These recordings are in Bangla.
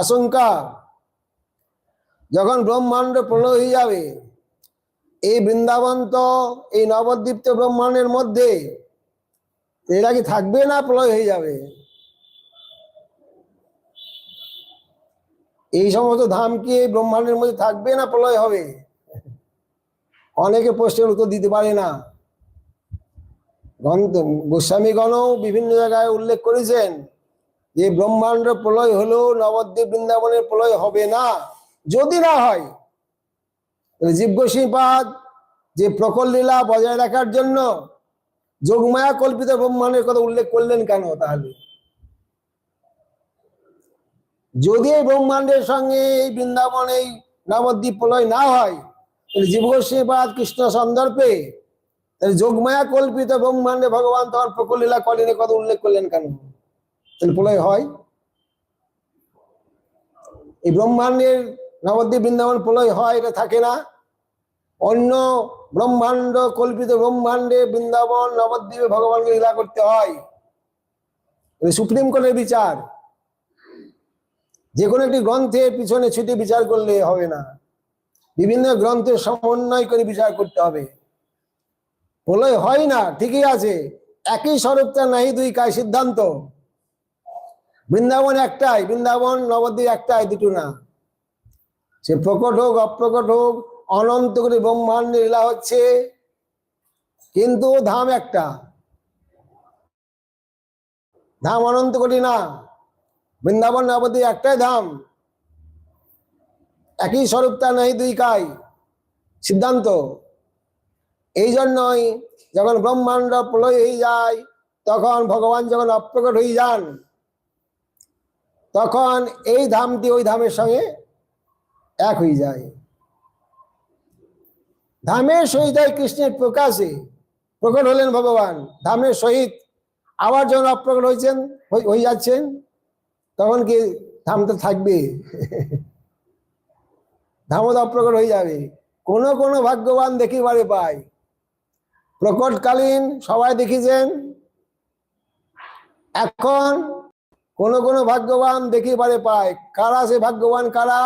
আশঙ্কা, যখন ব্রহ্মাণ্ড প্রলয় হয়ে যাবে, এই বৃন্দাবন তো এই নবদ্বীপ তো ব্রহ্মাণ্ডের মধ্যে, এরা কি থাকবে না প্রলয় হয়ে যাবে? এই সমস্ত ধাম কি এই ব্রহ্মাণ্ডের মধ্যে থাকবে না প্রলয় হবে? অনেকে প্রশ্নের উত্তর দিতে পারে না। গোস্বামীগণও বিভিন্ন জায়গায় উল্লেখ করেছেন যে ব্রহ্মাণ্ড প্রলয় হলেও নবদ্বীপ বৃন্দাবনের প্রলয় হবে না। যদি না হয়, জীব গোস্বামীপাদ যে প্রকট লীলা বজায় রাখার জন্য যোগমায়া কল্পিত ব্রহ্মাণ্ডের কথা উল্লেখ করলেন কেন? তাহলে যদি এই ব্রহ্মাণ্ডের সঙ্গে এই বৃন্দাবন এই নবদ্বীপ প্রলয় না হয়, তাহলে জীব গোস্বামীপাদ কৃষ্ণ সন্দর্ভে যোগমায়া কল্পিত ব্রহ্মাণ্ডে ভগবান তোমার প্রকট লীলা করেন কথা উল্লেখ করলেন কেন? তাহলে প্রলয় হয়? এই ব্রহ্মাণ্ডের নবদ্বীপ বৃন্দাবন প্রলয় হয়, এটা থাকে না। অন্য ব্রহ্মাণ্ড কল্পিত ব্রহ্মাণ্ডে বৃন্দাবন নবদ্বীপে ভগবানকে লীলা করতে হয়। সুপ্রিম কোর্টের বিচার, যে কোনো একটি গ্রন্থের পিছনে ছুটে বিচার করলে হবে না, বিভিন্ন গ্রন্থের সমন্বয় করে বিচার করতে হবে। প্রলয় হয় না ঠিকই আছে, একই স্বরূপটা নাই দুই কায় সিদ্ধান্ত। বৃন্দাবন একটাই, বৃন্দাবন নবদ্বীপ একটাই, দুটো না। সে প্রকট হোক অপ্রকট হোক, অনন্ত করে ব্রহ্মাণ্ডের লীলা হচ্ছে, কিন্তু ধাম একটা, ধাম অনন্ত কোটি না। বৃন্দাবন নবদ্বীপ একটাই ধাম, একই স্বরূপটা নাই দুই কায় সিদ্ধান্ত। এই জন্যই যখন ব্রহ্মাণ্ড প্রলয় হয়ে যায়, তখন ভগবান যখন অপ্রকট হয়ে যান, তখন এই ধামটি ওই ধামের সঙ্গে এক হয়ে যায়। ধামের সহিত কৃষ্ণের প্রকাশে প্রকট হলেন ভগবান, ধামের সহিত আবার যখন অপ্রকট হয়েছেন হয়ে যাচ্ছেন, তখন কি ধামটা থাকবে? ধামও তো অপ্রকট হয়ে যাবে। কোনো কোনো ভাগ্যবান দেখিবারে পায়, প্রকটকালীন সবাই দেখেছেন। এখন কোন কোন ভাগ্যবান দেখিবারে পায়। কারা সে ভাগ্যবান? কারা?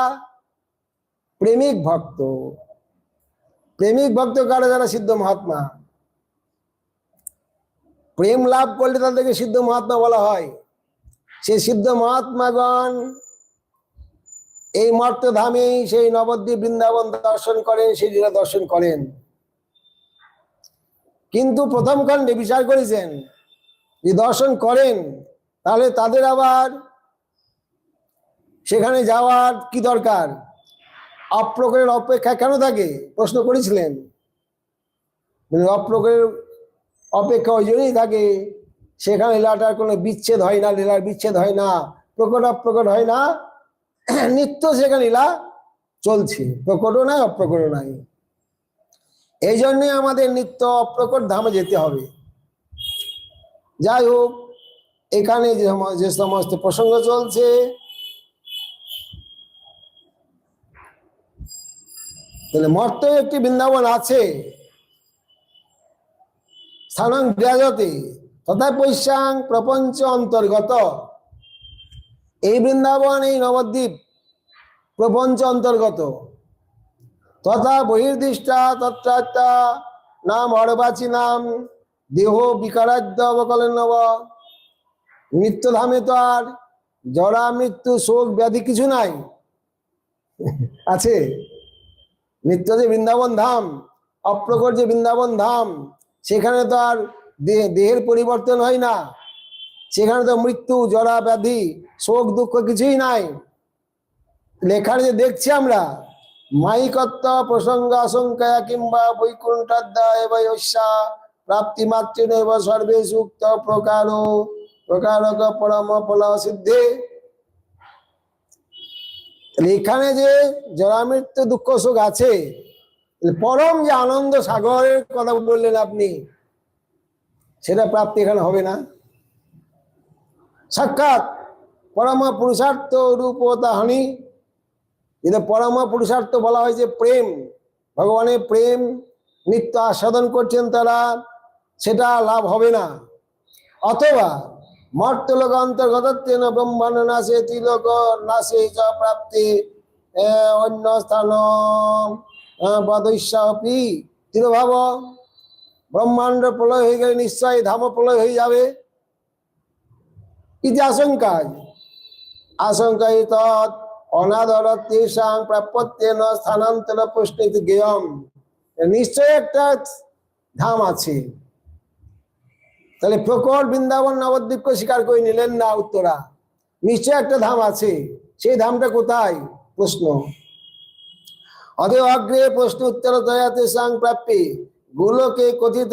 প্রেমিক ভক্ত। প্রেমিক ভক্ত কারা? যারা সিদ্ধ মহাত্মা। প্রেম লাভ করলে তাদেরকে সিদ্ধ মহাত্মা বলা হয়। সেই সিদ্ধ মহাত্মাগণ এই মর্তধামেই সেই নবদ্বীপ বৃন্দাবন দর্শন করেন, সেই লীলা দর্শন করেন। কিন্তু প্রথম খণ্ডে বিচার করেছেন যে দর্শন করেন, তাহলে তাদের আবার সেখানে যাওয়ার কি দরকার? অপ্রকটের অপেক্ষা কেন থাকে প্রশ্ন করেছিলেন। অপ্রকটের অপেক্ষা ওই জন্যই থাকে, সেখানে লীলাটার কোনো বিচ্ছেদ হয় না, লীলার বিচ্ছেদ হয় না, প্রকট অপ্রকট হয় না, নিত্য সেখানে লীলা চলছে, প্রকটও নাই অপ্রকটও নাই। এই জন্যই আমাদের নিত্য অপ্রকট ধামে যেতে হবে। যাই হোক, এখানে যে সমস্ত প্রসঙ্গ চলছে, তাহলে মর্ত একটি বৃন্দাবন আছে, স্থানাং বিরাজতে তথা পৈশ্যাং প্রপঞ্চ অন্তর্গত। এই বৃন্দাবন এই নবদ্বীপ প্রপঞ্চ অন্তর্গত। তথা বহির্দিষ্টা তত্রাত্মা নাম অর্বাচী নাম দেহ বিকারাদ্য অবকলন। মৃত্যুধামে তো আর জরা মৃত্যু শোক ব্যাধি কিছু নাই, আছে? নিত্য যে বৃন্দাবন ধাম, অপ্রকট যে বৃন্দাবন ধাম, সেখানে তো আর দেহের পরিবর্তন হয় না, সেখানে তো মৃত্যু জরা ব্যাধি শোক দুঃখ কিছুই নাই। লেখার যে দেখছি আমরা, মাইকত্ব প্রসঙ্গ আশঙ্কা কিংবা বৈকুণ্ঠাধ্যায় প্রাপ্তি মাতৃ সর্বে সুক্ত প্রকারক পরম ফল সিদ্ধে। এখানে যে জরা মৃত্যু দুঃখ সুখ আছে, পরম যে আনন্দ সাগরের কথা বললেন আপনি, সেটা প্রাপ্তি এখানে হবে না। সাক্ষাৎ পরম পুরুষার্থ রূপতা হানি। যেটা পরম পুরুষার্থ বলা হয়েছে প্রেম, ভগবানের প্রেম নিত্য আস্বাদন করছেন তারা, সেটা লাভ হবে না। অথবা মর্তলোক অন্তর্গতেন ব্রহ্মাণ্ড নাশে ত্রিলোক নাশে চ প্রাপ্তি অন্য স্থান বদৈষ্যাপি তিরোভাব। ব্রহ্মাণ্ড প্রলয় হয়ে গেলে নিশ্চয়ই ধাম প্রলয় হয়ে যাবে, ইতি আশঙ্কা। আশঙ্কায় তৎ অনাদর তেষাং প্রাপ্যতেন স্থানান্তর প্রশ্ন জ্ঞেয়ম। নিশ্চয় একটা ধাম আছে। তাহলে প্রকট বৃন্দাবন নবদ্বীপকে স্বীকার করে নিলেন না উত্তরা, নিশ্চয় একটা ধাম আছে, সেই ধামটা কোথায় প্রশ্ন। অতএব অগ্রে প্রশ্ন উত্তর দয়াতে সাং প্রাপ্যে গোলকে কথিত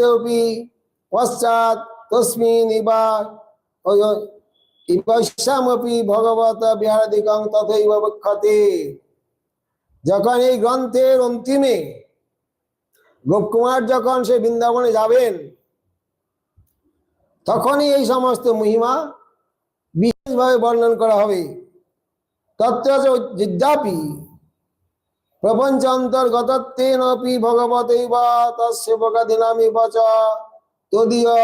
পশ্চাৎ তস্মিন ইবাস্যামপি ভগবত বিহারাদিকং তথৈব বক্ষতে। যখন এই গ্রন্থের অন্তিমে গোপকুমার যখন সে বৃন্দাবনে যাবেন, তখনই এই সমস্ত মহিমা বিশেষভাবে বর্ণন করা হবে। তত্ত্ব যদ্যাপি প্রপঞ্চ অন্তর্গতত্বেনপি ভগবতৈব তস্যেবকাদিনামিব চ তদীয়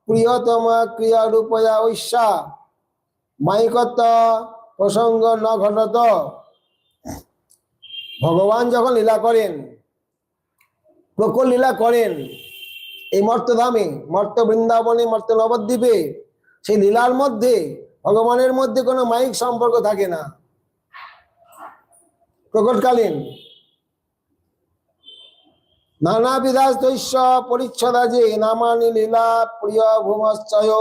প্রিয়তম ক্রিয়ারূপয়া ঐশ্যা মায়িকত্ব প্রসঙ্গ ন ঘটত। ভগবান যখন লীলা করেন, প্রকট লীলা করেন এই মর্তধামে, মর্ত বৃন্দাবনে, মর্ত নবদ্বীপে, সেই লীলার মধ্যে ভগবানের মধ্যে কোনো মায়িক সম্পর্ক থাকে না। প্রকটকালীন নানাবিধাস দৈশ্য পরিচ্ছদা যে নামানি লীলা প্রিয় ভূমশ্চয়।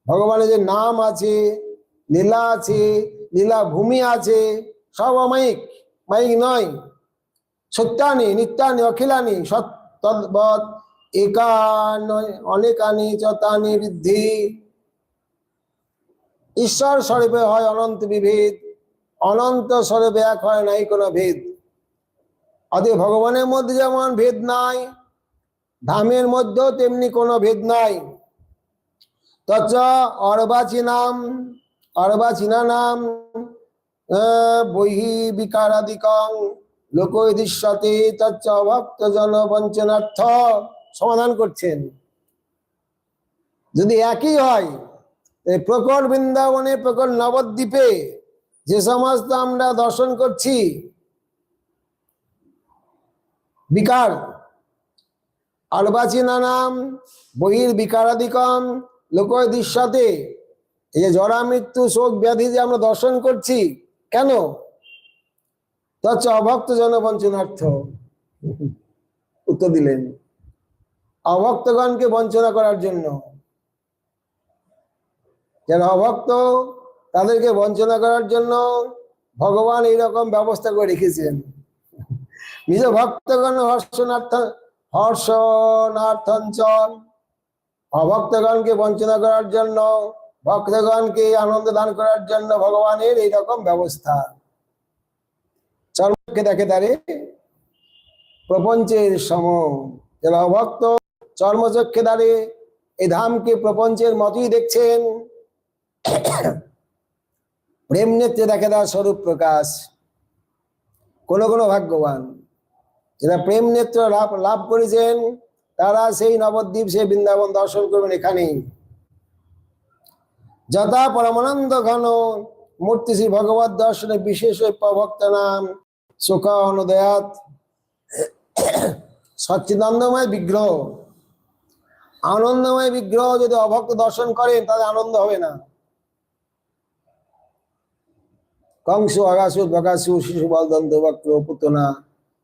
ভগবানের যে নাম আছে, লীলা আছে, লীলা ভূমি আছে, সব অমায়িক, মায়িক নয়। সত্যানি নিত্যানি অখিলানি সৎ একানি অনেকানি চতানি বৃদ্ধি। ঈশ্বর স্বরূপে হয় অনন্ত বিভেদ, অনন্ত স্বরূপে এক হয় নাই কোনো ভেদ। অতএব ভগবানের মধ্যে যেমন ভেদ নাই, ধামের মধ্যেও তেমনি কোনো ভেদ নাই। তচ্চ অর্বাচীনা নাম বহি বিকারাদিকং লোকদৃশ্যতে তচ্চ ভক্ত জন বঞ্চনার্থ। সমাধান করছেন, যদি একই হয়, প্রকট বৃন্দাবনে, প্রকট নবদ্বীপে যে সমস্ত আমরা দর্শন করছি বিকার, অর্বাচীনা নাম বহির বিকারাদিকম লোক দৃশ্যতে, এই যে জরা মৃত্যু শোক ব্যাধি যে আমরা দর্শন করছি, কেন? তচ্চ অভক্ত জন বঞ্চনার্থ। উত্তর দিলেন, অভক্তগণকে বঞ্চনা করার জন্য। যারা অভক্ত তাদেরকে বঞ্চনা করার জন্য ভগবান এইরকম ব্যবস্থা করে রেখেছেন। নিজ ভক্তগণ হর্ষণার্থঞ্চল। অভক্তগণকে বঞ্চনা করার জন্য, ভক্তগণকে আনন্দ দান করার জন্য ভগবানের এইরকম ব্যবস্থা। চর্মকে দেখে তারে প্রপঞ্চের সম। যারা অভক্ত চর্মচক্ষে দ্বারে এই ধামকে প্রপঞ্চের মতই দেখছেন, প্রেম নেত্রে দেখে তার স্বরূপ প্রকাশ। কোন কোন ভাগ্যবান যারা প্রেম নেত্র লাভ করেছেন, তারা সেই নবদ্বীপ, সেই বৃন্দাবন দর্শন করবেন এখানেই। যথা পরমানন্দ ঘন মূর্তি শ্রী ভগবত দর্শনে বিশেষ ভক্ত নাম সুখ অনুদয়াত। সচ্চিদানন্দময় বিগ্রহ, আনন্দময় বিগ্রহ যদি অভক্ত দর্শন করেন, তাদের আনন্দ হবে না। কংস অগাসুর বকাসুর শিশু বলদন্ত বক্র পুতনা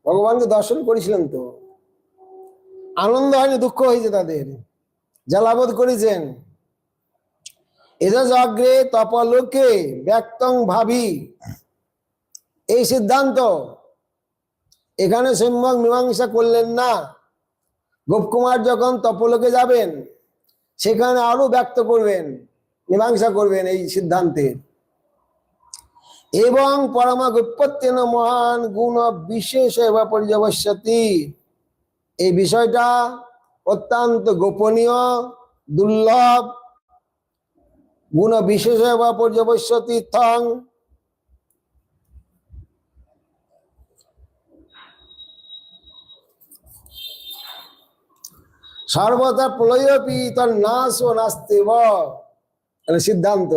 ভগবানকে দর্শন করেছিলেন, তো আনন্দ হয়নি, দুঃখ হয়েছে তাদের, জ্বালাবোধ করেছেন। এজ অগ্রে তপলোকে ব্যক্তং ভাবি, এই সিদ্ধান্ত এখানে সম্যক মীমাংসা করলেন না। গোপকুমার যখন তপলোকে যাবেন, সেখানে আরো ব্যক্ত করবেন, মীমাংসা করবেন এই সিদ্ধান্তে। এবং পরমা গুপ্পত্যেন মহান গুণ বিশেষ এব পর্যবস্যতি, এই বিষয়টা অত্যন্ত গোপনীয়, দুর্লভ। গুণ বিশেষ এব পর্যবস্যতি থং, সর্বদা প্রলয়পি তর নাশ ও নাস্তেব। সিদ্ধান্ত।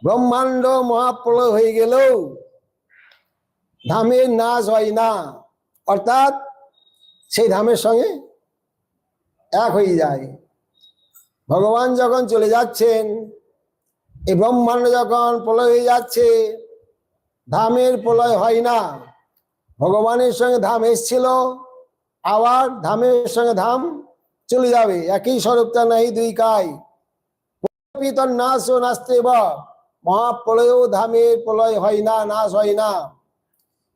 ব্রহ্মাণ্ড মহাপ্রলয় হয়ে গেলেও ধামের নাশ হয় না, অর্থাৎ সেই ধামের সঙ্গে এক হয়ে যায়। ভগবান যখন চলে যাচ্ছেন, এই ব্রহ্মাণ্ড যখন প্রলয় হয়ে যাচ্ছে, ধামের প্রলয় হয় না। ভগবানের সঙ্গে ধাম এসছিল, আবার ধামের সঙ্গে ধাম চলে যাবে। একই স্বরূপটা নাই দুই কায়, পিতর নাশ ও নাস্তে বা মহাপ্রলয় ধামের প্রলয় হয় না, নাশ হয় না।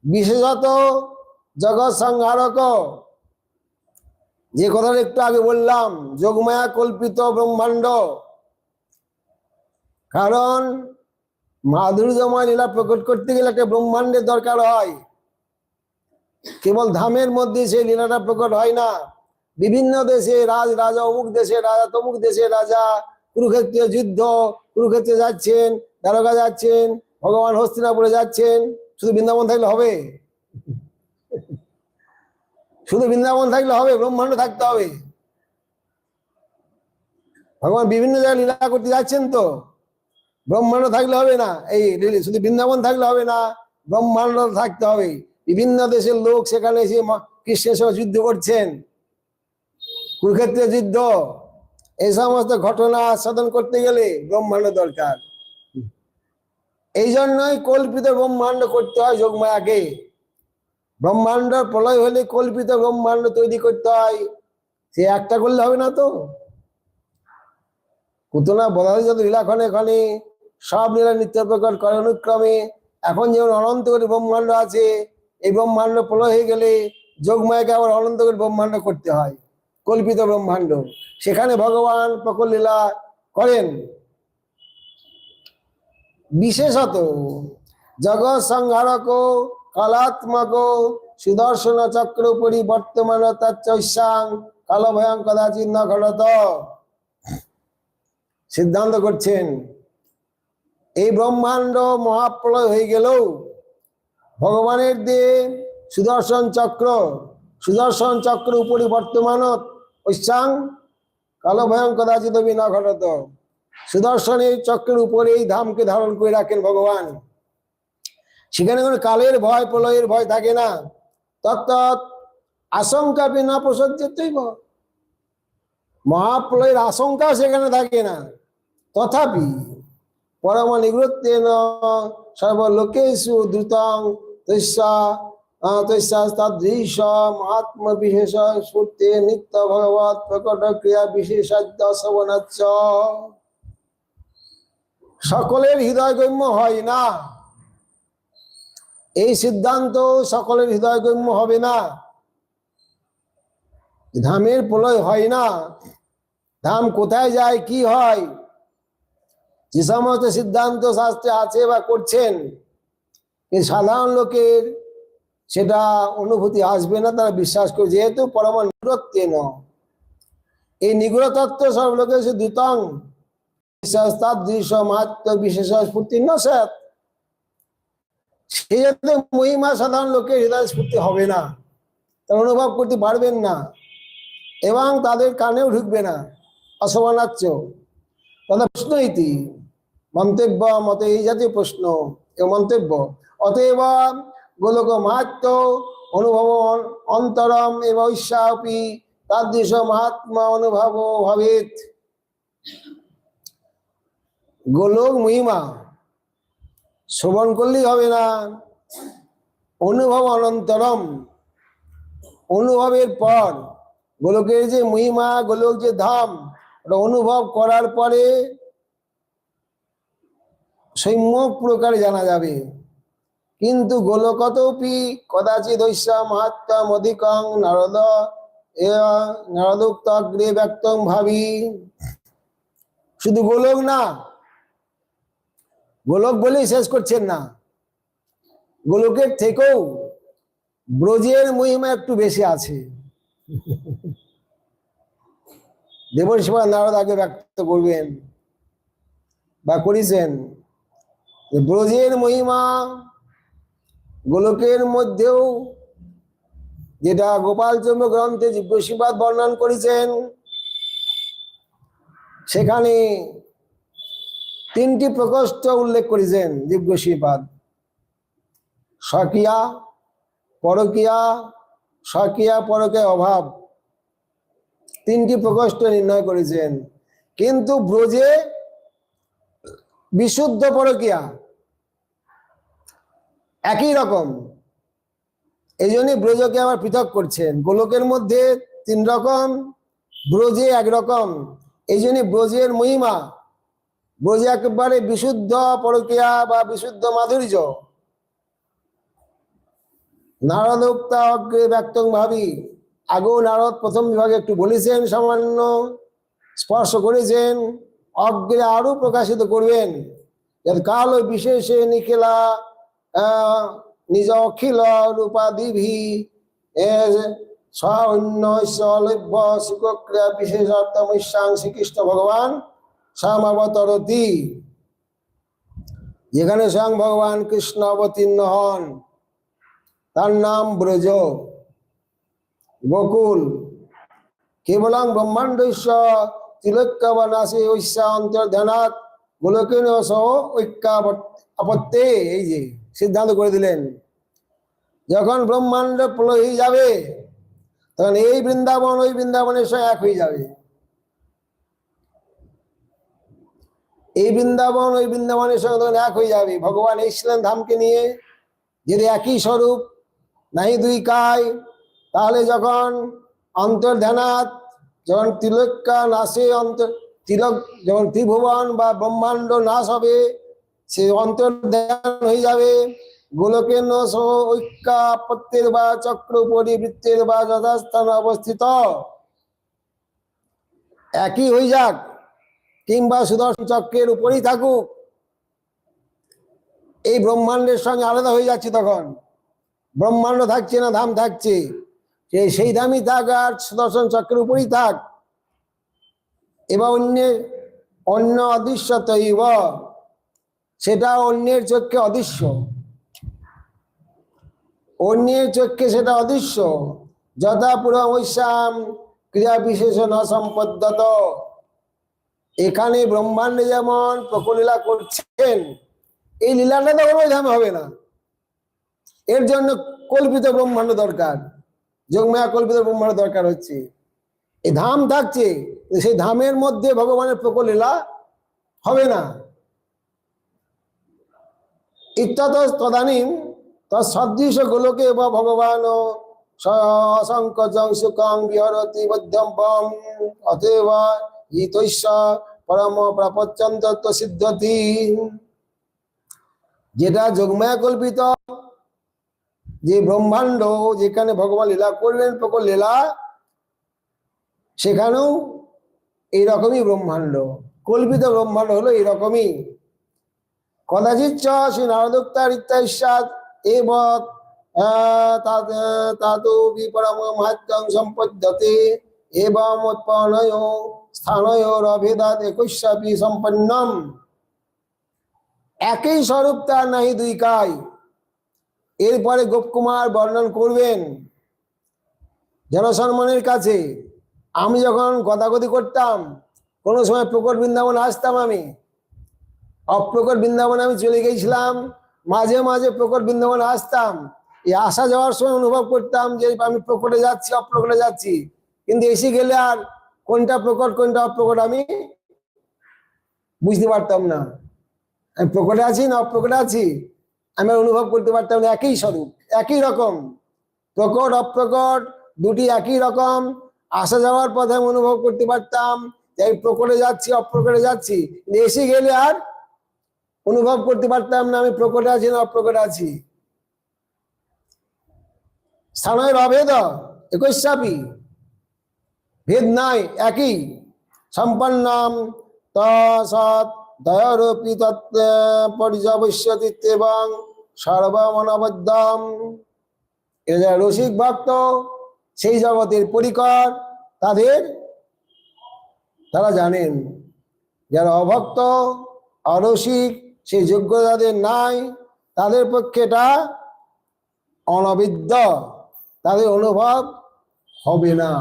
বিশেষত জগৎ সংহারক, যে কথাটা একটু আগে বললাম, যোগমায়া কল্পিত ব্রহ্মাণ্ড। কারণ মাধুর্যময় লীলা প্রকট করতে গেলে একটা ব্রহ্মাণ্ডের দরকার হয়। কেবল ধামের মধ্যে সেই লীলাটা প্রকট হয় না। বিভিন্ন দেশে রাজা, অমুক দেশে রাজা, তমুক দেশে রাজা, কুরুক্ষেত্রে যুদ্ধ, কুরুক্ষেত্রে যাচ্ছেন, দ্বারকা যাচ্ছেন, ভগবান হস্তিনাপুরে যাচ্ছেন। শুধু বৃন্দাবন থাকলে হবে? শুধু বৃন্দাবন থাকলে হবে? ব্রহ্মাণ্ড থাকতে হবে। ভগবান বিভিন্ন জায়গায় লীলা করতে যাচ্ছেন, তো ব্রহ্মাণ্ড থাকলে হবে না। এই শুধু বৃন্দাবন থাকলে হবে না, ব্রহ্মাণ্ড থাকতে হবে। বিভিন্ন দেশের লোক সেখানে এসে কৃষ্ণের সঙ্গে যুদ্ধ করছেন, কুরুক্ষেত্রের যুদ্ধ, এই সমস্ত ঘটনা সাধন করতে গেলে ব্রহ্মাণ্ড দরকার। এই জন্যই কল্পিত ব্রহ্মাণ্ড করতে হয় যোগমায়াকে। ব্রহ্মাণ্ড প্রলয় হলে কল্পিত ব্রহ্মাণ্ড তৈরি করতে হয়। সে একটা করলে হবে না তো। কুতনা বলার যত লীলা ক্ষণে ক্ষণে সব লীলা নিত্য প্রকট করে অনুক্রমে। এখন যেমন অনন্ত করে ব্রহ্মাণ্ড আছে, এই ব্রহ্মাণ্ড প্রলয় হয়ে গেলে যোগমায়াকে আবার অনন্ত করে ব্রহ্মাণ্ড করতে হয়, কল্পিত ব্রহ্মাণ্ড। সেখানে ভগবান প্রকট লীলা করেন। বিশেষত জগৎ সংহারক কালাত্মক সুদর্শন চক্র পরিবর্তমান তচ্চাং কাল ভয়ং কদাচিৎ ন ঘটত। সিদ্ধান্ত করছেন, এই ব্রহ্মাণ্ড মহাপ্রলয় হয়ে গেলেও ভগবানের দিয়ে সুদর্শন চক্র উপরি বর্তমান ঐশাং কাল ভয়ং কদাচিৎ ন ঘটত। সুদর্শনের চক্রের উপরে এই ধামকে ধারণ করে রাখেন ভগবান। সেখানে কোনো কালের ভয়, প্রলয়ের ভয় থাকে না। তত্ত্ব আশঙ্কা বিনা প্রসজ্যতৈব, মহাপ্রলয়ের আশঙ্কা সেখানে থাকে না। তথাপি পরম নিবৃত্তেন সর্বলোকেষু দ্রুতং তৈশাস্তাদৃশ আত্ম বিশেষ স্ফূর্তে নিত্য ভগবৎ প্রকট ক্রিয়া বিশেষাদ্য শ্রবণাচ্চ। সকলের হৃদয়গম্য হয় না, এই সিদ্ধান্ত সকলের হৃদয়গম্য হবে না। ধামের প্রলয় হয় না, ধাম কোথায় যায়, কি হয়, যে সমস্ত সিদ্ধান্ত শাস্ত্রে আছে বা করছেন, এই সাধারণ লোকের সেটা অনুভূতি আসবে না, তারা বিশ্বাস করে। যেহেতু পরম নিগ্রত্বেন, এই নিগ্রহ তত্ত্ব সব লোকের দ্রুতং মাত্র বিশেষ স্ফূর্তি নস্যাৎ, সেই যাতে মহিমা সাধারণ লোকের হৃদয় স্ফূর্তি হবে না, তারা অনুভব করতে পারবেন না এবং তাদের কানেও ঢুকবে না। অশোভনাচ্য তথা প্রশ্ন ইতি মন্তব্য মতে, এই জাতীয় প্রশ্ন এবং মন্তব্য। অতএব গোলক মাহাত্ম অনুভব অন্তরম এবং ঐশাপি তাদৃশ মহাত্মা অনুভব ভবেত। গোলক মহিমা শ্রবণ করলেই হবে না, অনুভব অনন্তরম, অনুভবের পর গোলকের যে মহিমা, গোলক যে ধাম, ওটা অনুভব করার পরে সম্যক প্রকারে জানা যাবে। কিন্তু গোলকতপি কদাচিৎ ঐশা মাহাত্ম্যম অধিকং নারদোক্তগ্রে ব্যক্তং ভাবি। শুধু গোলক না, গোলক বলেই শেষ করছেন না, গোলকের থেকেও ব্রজের মহিমা একটু বেশি আছে। দেবর্ষি নারদ আগে ব্যক্ত করবেন বা করেছেন, ব্রজের মহিমা গোলকের মধ্যেও, যেটা গোপালচন্দ্র গ্রন্থে দিব্যসিবাদ বর্ণন করেছেন, সেখানে তিনটি প্রকোষ্ঠ উল্লেখ করেছেন দিব্যশ্রীপাদ: স্বকীয়া, পরকীয়া, স্বকীয়া পরকে অভাব, তিনটি প্রকোষ্ঠ নির্ণয় করেছেন। কিন্তু ব্রজে বিশুদ্ধ পরকীয়া একই রকম, এই জন্যই ব্রজকে আবার পৃথক করছেন। গোলকের মধ্যে তিন রকম, ব্রজে একরকম, এই জন্য ব্রজের মহিমা। ব্রজে একেবারে বিশুদ্ধ পরকীয়া বা বিশুদ্ধ মাধুর্য। নারদোক্তা অগ্রে ব্যক্তং ভাবি, আগেও নারদ প্রথম বিভাগে একটু বলেছেন, সামান্য স্পর্শ করেছেন, অগ্রে আরো প্রকাশিত করবেন। কাল ওই বিশেষে নিখিলা নিজ অখিল রূপাদিভি স্বন্যলভ্য শিক্ষক্রিয়া বিশেষত্বমস্যাং শ্রীকৃষ্ণ ভগবান সামাবতরতি। যেখানে স্বয়ং ভগবান কৃষ্ণ অবতীর্ণ হন তার নাম ব্রজ, গোকুল। কেবলং ব্রহ্মাণ্ড তিলোক্যবনাশে ঐশা অন্তর্ধানাৎ গোলকেন সহ ঐক্যাপত্যে। এই যে সিদ্ধান্ত করে দিলেন, যখন ব্রহ্মাণ্ড প্রলয় হয়ে যাবে তখন এই বৃন্দাবন ওই বৃন্দাবনের সঙ্গে এক হয়ে যাবে। এই বৃন্দাবন ওই বৃন্দাবনের সঙ্গে তখন এক হয়ে যাবে। ভগবান এসেছিলেন ধামকে নিয়ে, যদি একই স্বরূপ নাই দুই কায়, তাহলে যখন অন্তর্ধানাৎ, যখন তিলক্যা নাশে তিলক, যখন ত্রিভুবন বা ব্রহ্মাণ্ড নাশ হবে, সে অন্তর্ধান হয়ে যাবে। গোলকের সহ ঐক্যাপত্যের বা চক্র পরিবৃত্তের বা যথাস্থানে অবস্থিত একই হয়ে যাক, কিংবা সুদর্শন চক্রের উপরেই থাকুক, এই ব্রহ্মাণ্ডের সঙ্গে আলাদা হয়ে যাচ্ছে। তখন ব্রহ্মাণ্ড থাকছে না, ধাম থাকছে, সেই ধামই থাক আর সুদর্শন চক্রের উপরেই থাক। এবার অন্য অদৃশ্যত, সেটা অন্যের চক্ষে অদৃশ্য, অন্যের চক্ষে সেটা অদৃশ্য। যথা পুরমৈশ্যাম ক্রিয়া বিশেষণ সম্পদ্যত, এখানে ব্রহ্মাণ্ডে যেমন প্রকলীলা করছেন, এই লীলাটা তো কোনো ধামে হবে না। এর জন্য কল্পিত ব্রহ্মাণ্ড দরকার, যোগমায়া কল্পিত ব্রহ্মাণ্ড দরকার হচ্ছে। এই ধাম থাকছে, সেই ধামের মধ্যে ভগবানের প্রকলীলা হবে না। ইত্যত তদানীম তৎসদৃশ গোলকে বা ভগবান অসংকোচং সুখং বিহরতি মধ্যম অতএব হিতৈষ্য পরম প্রপঞ্চন্ত সিদ্ধতি। যেটা যোগমায়া কল্পিত যে ব্রহ্মাণ্ড, যেখানে ভগবান লীলা করলেন প্রকল লীলা, সেখানেও এইরকমই ব্রহ্মাণ্ড, কল্পিত ব্রহ্মাণ্ড হলো এইরকমই। কদাচিৎ শ্রী নারদোক্তার ইত্যাসাদ এবৎ তাতো বিপরম মাহাত্ম্যং সম্পদ্যতে এবং উৎপন্নয় স্থানয়োর অভেদাৎ একস্যাপি সম্পন্নম। একই স্বরূপ তার নাহি দুই কায়। এরপরে গোপকুমার বর্ণন করবেন জনসম্মানের কাছে। আমি যখন গদাগদি করতাম, কোনো সময় প্রকট বৃন্দাবন আসতাম, আমি অপ্রকট বৃন্দাবনে আমি চলে গেছিলাম, মাঝে মাঝে প্রকট বৃন্দাবনে আসতাম। এই আসা যাওয়ার সময় অনুভব করতাম যে আমি প্রকটে যাচ্ছি, অপ্রকটে যাচ্ছি, কিন্তু এসে গেলে আর কোনটা প্রকট কোনটা অপ্রকট আমি বুঝতে পারতাম না। আমি প্রকটে আছি না অপ্রকটে আছি আমি অনুভব করতে পারতাম না। একই স্বরূপ, একই রকম, প্রকট অপ্রকট দুটি একই রকম। আসা যাওয়ার পথে আমি অনুভব করতে পারতাম যে আমি প্রকটে যাচ্ছি অপ্রকটে যাচ্ছি, এসে গেলে আর অনুভব করতে পারতাম না আমি প্রকটে আছি না অপ্রকটে আছি। স্থানের অভেদ একস্যাপি, ভেদ নাই, একই। সম্পন্নাম তৎ দয়ারূপী তত্ত্ব পর্যবশ্যতি এবং সর্বমনবদ্ধম। এরা রসিক ভক্ত, সেই জগতের পরিকর, তারা জানেন। যারা অভক্ত অরসিক, সেই যোগ্য যাদের নাই, তাদের পক্ষে এটা অনবিদ্য, তাদের অনুভব হবে না।